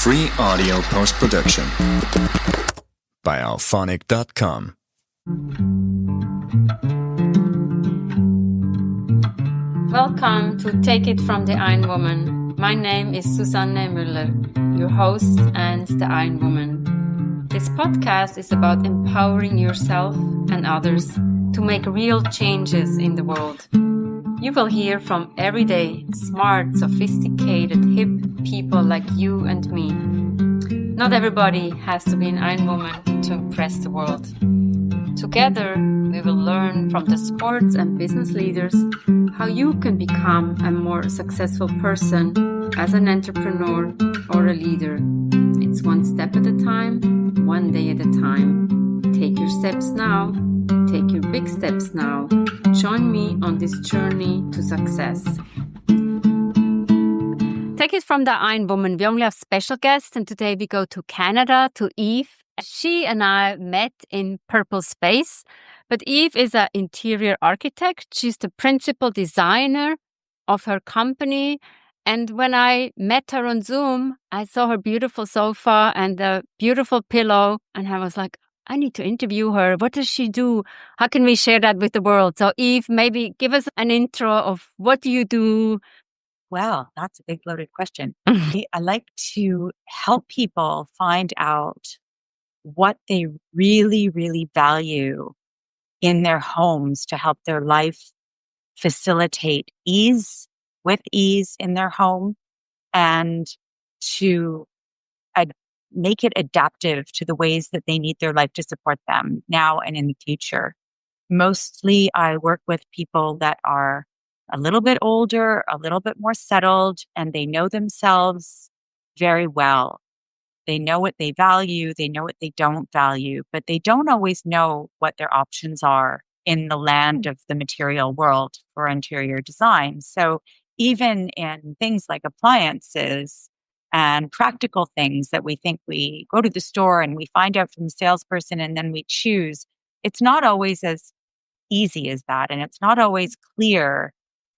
Free audio post-production by alphonic.com. Welcome to Take It from the Ironwoman. My name is Susanne Müller, your host and the Ironwoman. This podcast is about empowering yourself and others to make real changes in the world. You will hear from everyday, smart, sophisticated, hip people like you and me. Not everybody has to be an Ironwoman to impress the world. Together, we will learn from the sports and business leaders how you can become a more successful person as an entrepreneur or a leader. It's one step at a time, one day at a time. Take your steps now. Take your big steps now. Join me on this journey to success. Take it from the Ironwoman. We only have special guests, and today we go to Canada to Eve. She and I met in Purple Space, but Eve is an interior architect. She's the principal designer of her company. And when I met her on Zoom, I saw her beautiful sofa and a beautiful pillow, and I was like, I need to interview her. What does she do? How can we share that with the world? So Eve, maybe give us an intro of what do you do? Well, that's a big loaded question. I like to help people find out what they really, really value in their homes to help their life facilitate ease in their home and to make it adaptive to the ways that they need their life to support them now and in the future. Mostly I work with people that are a little bit older, a little bit more settled, and they know themselves very well. They know what they value, they know what they don't value, but they don't always know what their options are in the land of the material world for interior design. So even in things like appliances and practical things that we think we go to the store and we find out from the salesperson and then we choose, it's not always as easy as that. And it's not always clear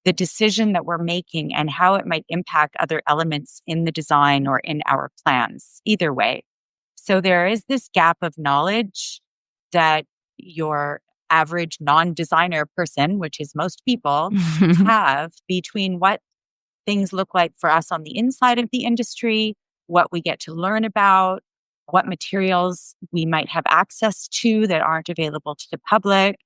the decision that we're making and how it might impact other elements in the design or in our plans, either way. So there is this gap of knowledge that your average non-designer person, which is most people, have between what things look like for us on the inside of the industry, what we get to learn about, what materials we might have access to that aren't available to the public,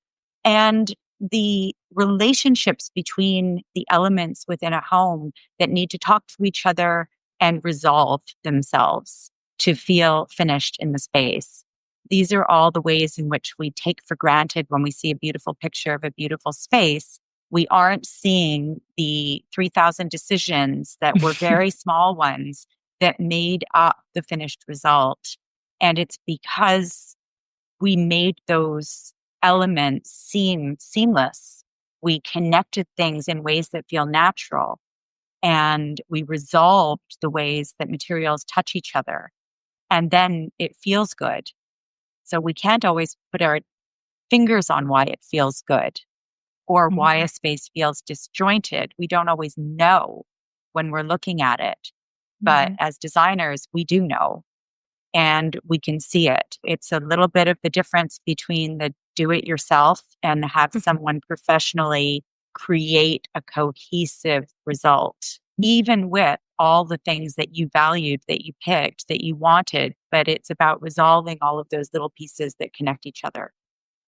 and the relationships between the elements within a home that need to talk to each other and resolve themselves to feel finished in the space. These are all the ways in which we take for granted when we see a beautiful picture of a beautiful space. We aren't seeing the 3,000 decisions that were very small ones that made up the finished result. And it's because we made those elements seem seamless. We connected things in ways that feel natural. And we resolved the ways that materials touch each other. And then it feels good. So we can't always put our fingers on why it feels good or why a space feels disjointed. We don't always know when we're looking at it. But as designers, we do know. And we can see it. It's a little bit of the difference between the do it yourself and have someone professionally create a cohesive result, even with all the things that you valued, that you picked, that you wanted. But it's about resolving all of those little pieces that connect each other.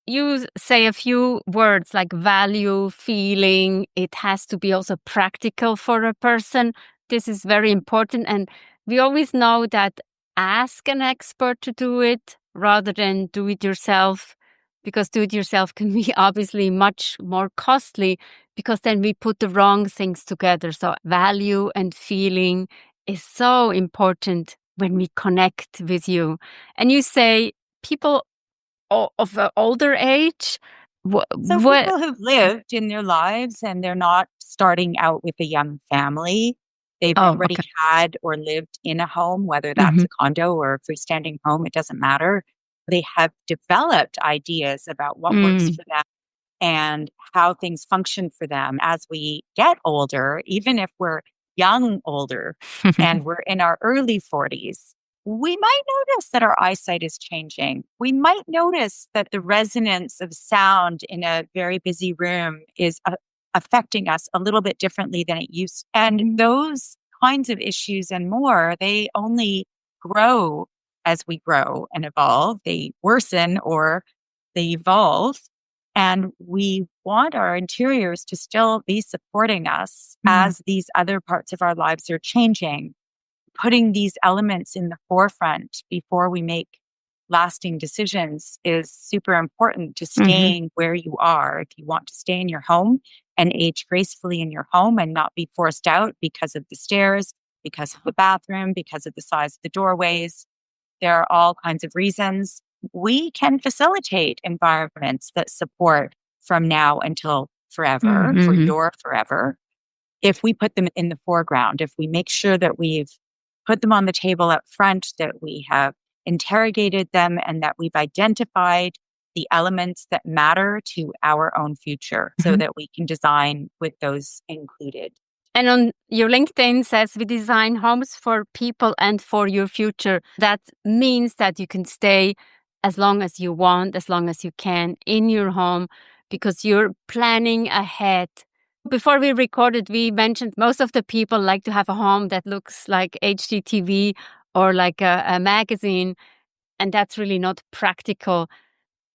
You say a few words like value, feeling. It has to be also practical for a person. This is very important. And we always know that ask an expert to do it rather than do it yourself, because do it yourself can be obviously much more costly because then we put the wrong things together. So value and feeling is so important when we connect with you. And you say people of an older age. So people who've lived in their lives and they're not starting out with a young family. They've already had or lived in a home, whether that's a condo or a freestanding home, it doesn't matter. They have developed ideas about what works for them and how things function for them as we get older. Even if we're young older and we're in our early 40s, we might notice that our eyesight is changing. We might notice that the resonance of sound in a very busy room is affecting us a little bit differently than it used. And those kinds of issues and more, they only grow as we grow and evolve. They worsen or they evolve. And we want our interiors to still be supporting us as these other parts of our lives are changing. Putting these elements in the forefront before we make lasting decisions is super important to staying where you are. If you want to stay in your home and age gracefully in your home and not be forced out because of the stairs, because of the bathroom, because of the size of the doorways, there are all kinds of reasons. We can facilitate environments that support from now until forever, for your forever, if we put them in the foreground, if we make sure that we've put them on the table up front, that we have interrogated them, and that we've identified the elements that matter to our own future so that we can design with those included. And on your LinkedIn says we design homes for people and for your future. That means that you can stay as long as you want, as long as you can in your home because you're planning ahead. Before we recorded, we mentioned most of the people like to have a home that looks like HGTV or like a magazine, and that's really not practical.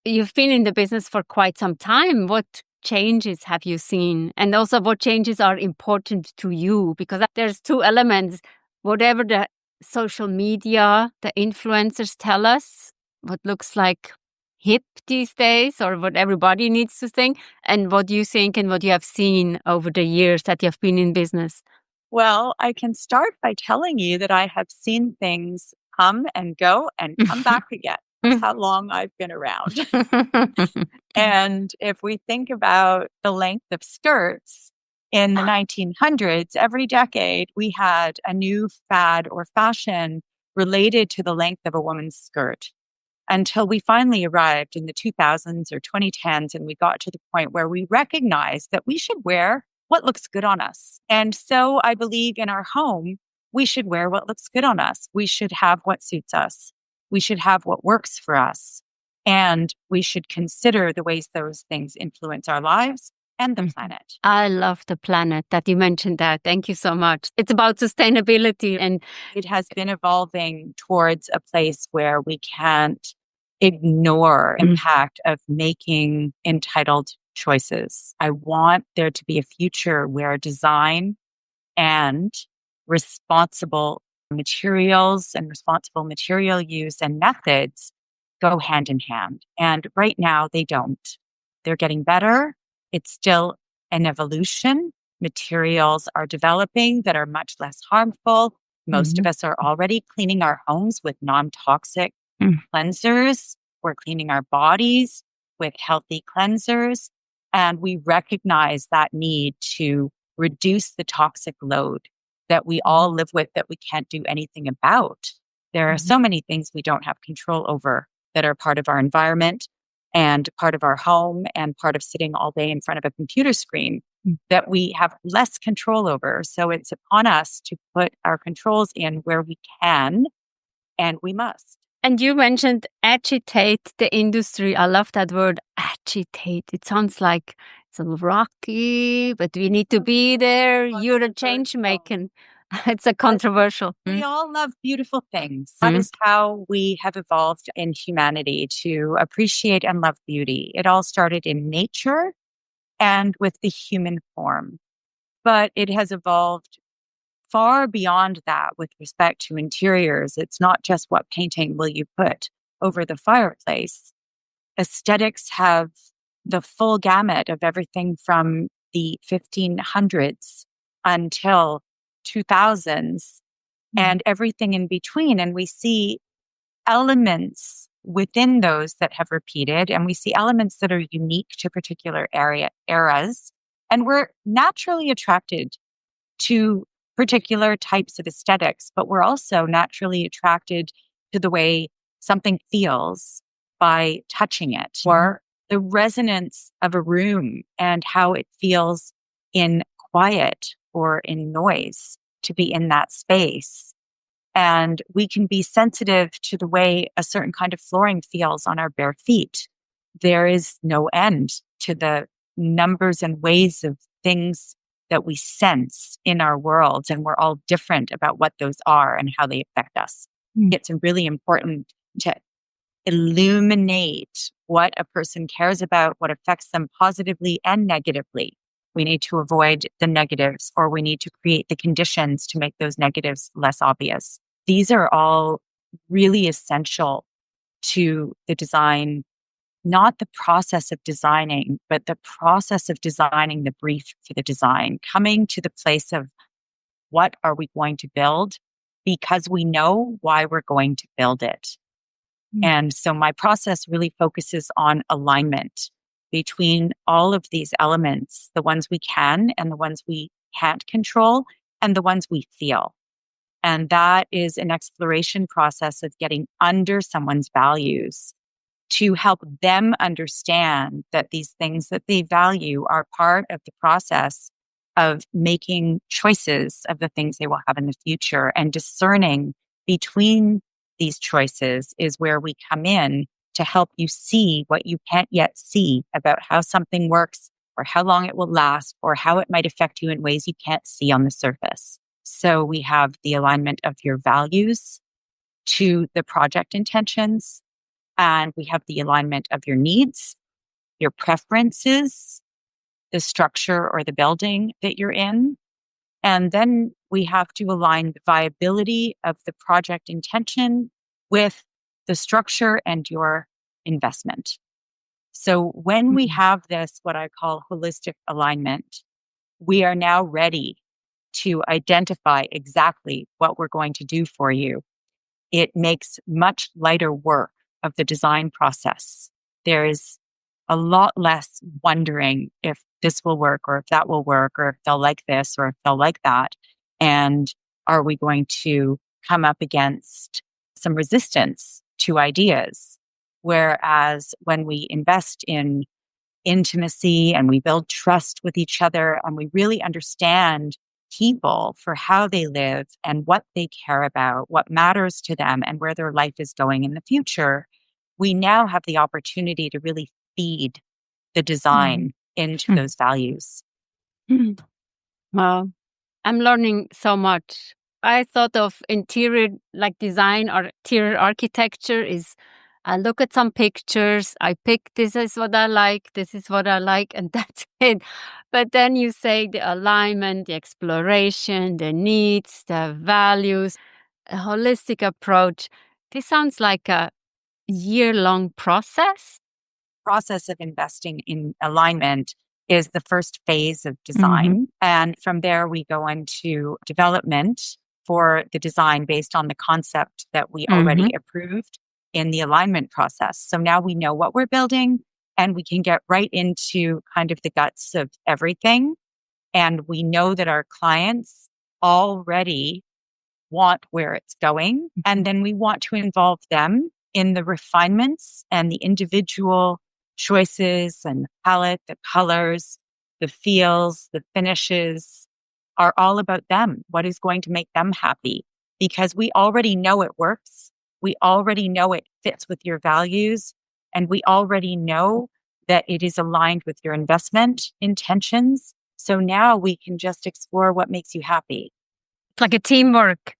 You've been in the business for quite some time. What changes have you seen? And also what changes are important to you? Because there's two elements. Whatever the social media, the influencers tell us, what looks like hip these days or what everybody needs to think, and what you think and what you have seen over the years that you have been in business. Well, I can start by telling you that I have seen things come and go and come back again. That's how long I've been around. And if we think about the length of skirts in the 1900s, every decade we had a new fad or fashion related to the length of a woman's skirt until we finally arrived in the 2000s or 2010s and we got to the point where we recognized that we should wear what looks good on us. And so I believe in our home, we should wear what looks good on us. We should have what suits us. We should have what works for us. And we should consider the ways those things influence our lives and the planet. I love the planet that you mentioned that. Thank you so much. It's about sustainability, and it has been evolving towards a place where we can't ignore impact of making entitled choices. I want there to be a future where design and responsible materials and responsible material use and methods go hand in hand. And right now they don't. They're getting better. It's still an evolution. Materials are developing that are much less harmful. Most of us are already cleaning our homes with non-toxic cleansers. We're cleaning our bodies with healthy cleansers. And we recognize that need to reduce the toxic load that we all live with that we can't do anything about. There are so many things we don't have control over that are part of our environment and part of our home and part of sitting all day in front of a computer screen that we have less control over. So it's upon us to put our controls in where we can, and we must. And you mentioned agitate the industry. I love that word, agitate. It sounds like it's a little rocky, but we need to be there. You're a change maker. It's a controversial. We all love beautiful things. That is how we have evolved in humanity, to appreciate and love beauty. It all started in nature and with the human form, but it has evolved far beyond that with respect to interiors. It's not just what painting will you put over the fireplace. Aesthetics have the full gamut of everything from the 1500s until 2000s and everything in between. And we see elements within those that have repeated, and we see elements that are unique to particular eras. And we're naturally attracted to particular types of aesthetics, but we're also naturally attracted to the way something feels by touching it, or the resonance of a room and how it feels in quiet or in noise. to be in that space. And we can be sensitive to the way a certain kind of flooring feels on our bare feet. There is no end to the numbers and ways of things that we sense in our worlds. And we're all different about what those are and how they affect us. It's really important to illuminate what a person cares about, what affects them positively and negatively. We need to avoid the negatives, or we need to create the conditions to make those negatives less obvious. These are all really essential to the design, not the process of designing, but the process of designing the brief for the design, coming to the place of what are we going to build because we know why we're going to build it. And so my process really focuses on alignment between all of these elements, the ones we can and the ones we can't control and the ones we feel. And that is an exploration process of getting under someone's values to help them understand that these things that they value are part of the process of making choices of the things they will have in the future, and discerning between these choices is where we come in to help you see what you can't yet see about how something works, or how long it will last, or how it might affect you in ways you can't see on the surface. So we have the alignment of your values to the project intentions, and we have the alignment of your needs, your preferences, the structure or the building that you're in. And then we have to align the viability of the project intention with the structure and your investment. So when we have this, what I call holistic alignment, we are now ready to identify exactly what we're going to do for you. It makes much lighter work of the design process. There is a lot less wondering if this will work, or if that will work, or if they'll like this, or if they'll like that. And are we going to come up against some resistance to ideas? Whereas when we invest in intimacy and we build trust with each other, and we really understand people for how they live and what they care about, what matters to them, and where their life is going in the future, we now have the opportunity to really feed the design into those values. Wow. I'm learning so much. I thought of interior like design or interior architecture is I look at some pictures, I pick this is what I like, this is what I like, and that's it. But then you say the alignment, the exploration, the needs, the values, a holistic approach. This sounds like a year-long process. Process of investing in alignment is the first phase of design. And from there, we go into development for the design based on the concept that we already approved in the alignment process. So now we know what we're building, and we can get right into kind of the guts of everything. And we know that our clients already want where it's going. And then we want to involve them in the refinements and the individual choices and palette, the colors, the feels, the finishes are all about them. What is going to make them happy? Because we already know it works. We already know it fits with your values. And we already know that it is aligned with your investment intentions. So now we can just explore what makes you happy. It's like a teamwork.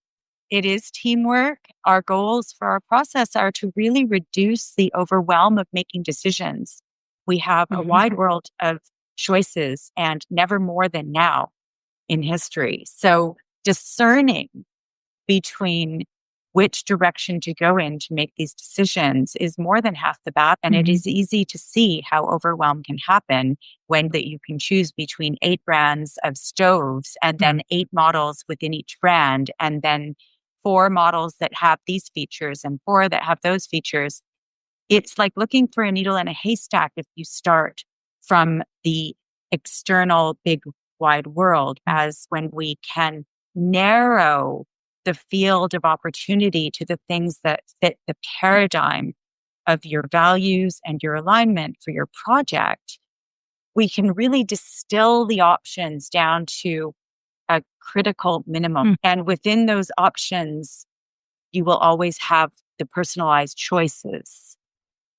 It is teamwork. Our goals for our process are to really reduce the overwhelm of making decisions. We have a wide world of choices, and never more than now in history. So discerning between which direction to go in to make these decisions is more than half the battle. And it is easy to see how overwhelm can happen when that you can choose between 8 brands of stoves, and then 8 models within each brand, and then 4 models that have these features and 4 that have those features. It's like looking for a needle in a haystack if you start from the external big wide world, as when we can narrow the field of opportunity to the things that fit the paradigm of your values and your alignment for your project, we can really distill the options down to a critical minimum. And within those options, you will always have the personalized choices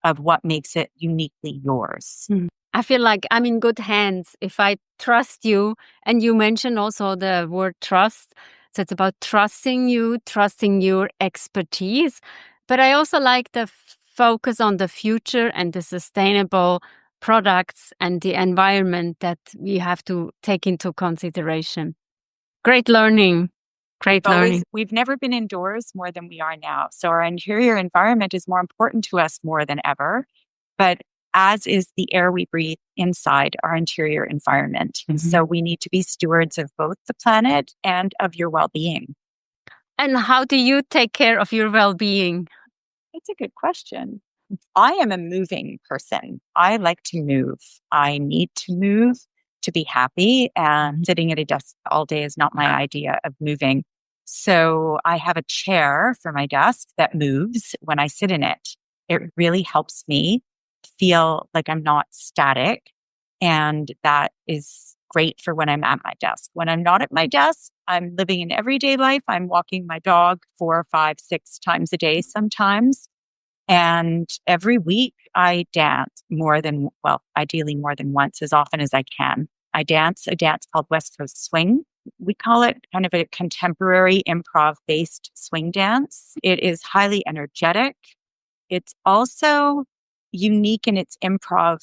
of what makes it uniquely yours. I feel like I'm in good hands if I trust you. And you mentioned also the word trust. So it's about trusting you, trusting your expertise. But I also like the focus on the future and the sustainable products and the environment that we have to take into consideration. Great learning. Great learning. We've never been indoors more than we are now. So our interior environment is more important to us more than ever. But as is the air we breathe inside our interior environment. So we need to be stewards of both the planet and of your well-being. And how do you take care of your well-being? That's a good question. I am a moving person. I like to move. I need to move to be happy, and sitting at a desk all day is not my idea of moving. So I have a chair for my desk that moves when I sit in it. It really helps me feel like I'm not static. And that is great for when I'm at my desk. When I'm not at my desk, I'm living an everyday life. I'm walking my dog 4, 5, 6 times a day sometimes. And every week I dance ideally more than once, as often as I can. I dance a dance called West Coast Swing. We call it kind of a contemporary improv-based swing dance. It is highly energetic. It's also unique in its improv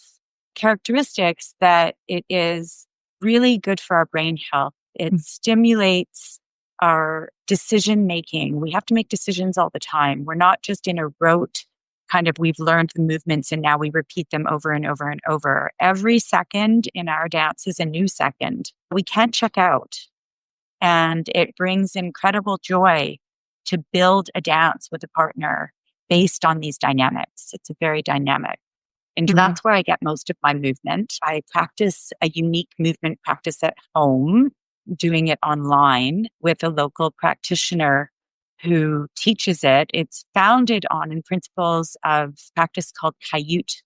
characteristics that it is really good for our brain health. It stimulates our decision making. We have to make decisions all the time. We're not just in a rote kind of, we've learned the movements and now we repeat them over and over and over. Every second in our dance is a new second. We can't check out. And it brings incredible joy to build a dance with a partner based on these dynamics. It's a very dynamic. And that's where I get most of my movement. I practice a unique movement practice at home, doing it online with a local practitioner who teaches it. It's founded on principles of practice called Kayut,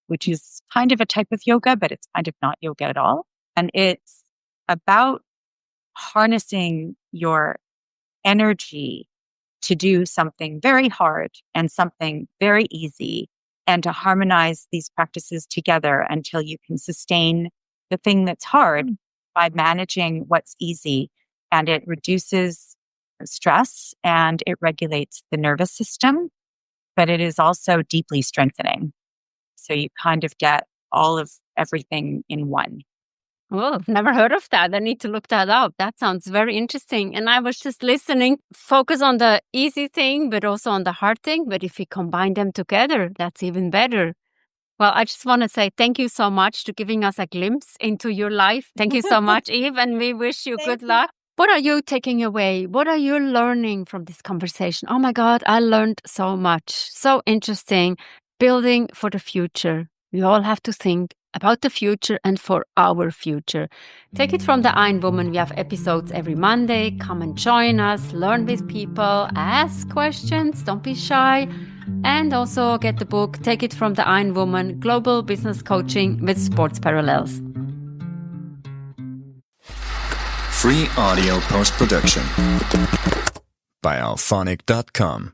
which is kind of a type of yoga, but it's kind of not yoga at all. And it's about harnessing your energy to do something very hard and something very easy, and to harmonize these practices together until you can sustain the thing that's hard by managing what's easy. And it reduces stress and it regulates the nervous system, but it is also deeply strengthening. So you kind of get all of everything in one. Well, I've never heard of that. I need to look that up. That sounds very interesting. And I was just listening, focus on the easy thing, but also on the hard thing. But if we combine them together, that's even better. Well, I just want to say thank you so much for giving us a glimpse into your life. Thank you so much, Eve, and we wish you good luck. What are you taking away? What are you learning from this conversation? Oh my God, I learned so much. So interesting. Building for the future. We all have to think about the future and for our future. Take it from the Ironwoman. We have episodes every Monday. Come and join us, learn with people, ask questions, don't be shy. And also get the book, Take It From the Ironwoman, Global Business Coaching with Sports Parallels. Free audio post-production by alphonic.com.